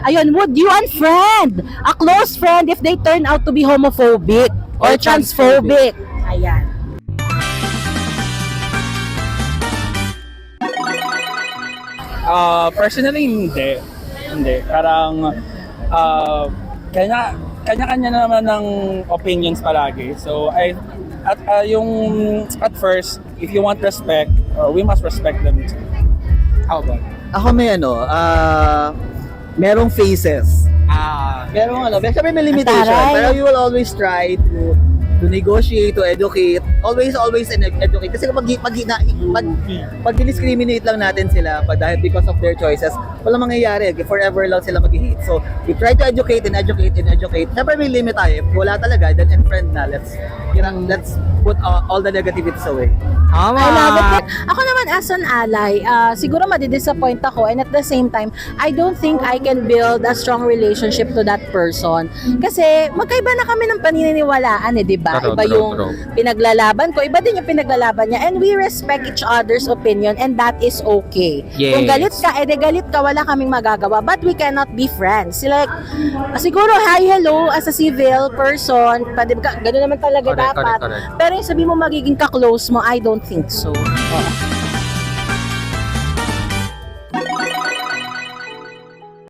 Ayun, would you unfriend a close friend if they turn out to be homophobic or transphobic? Ayan. Personally, hindi. Hindi. Parang, kanya-kanya naman ng opinions palagi. So, at first, if you want respect, we must respect them too. How about? Ako may merong phases. Merong siyempre may limitation. Taray. Pero you will always try to negotiate, to educate. Always educate. Kasi pag discriminate lang natin sila dahil because of their choices, walang mangyayari. Forever lang sila mag-hate. So, we try to educate. Siyempre may limit tayo. If wala talaga, then unfriend na. Let's put all the negativities away. I love it. Ako naman as an ally, siguro madidisappoint ako, and at the same time, I don't think I can build a strong relationship to that person. Kasi magkaiba na kami ng paniniwalaan di ba? Iba yung pinaglalaban ko, iba din yung pinaglalaban niya, and we respect each other's opinion, and that is okay. Yes. Kung galit ka, galit ka, wala kaming magagawa, but we cannot be friends. Like, siguro hi, hello, as a civil person, gano'n naman talaga Correct, dapat. correct. Pero yung sabi mo magiging ka-close mo, I don't think so.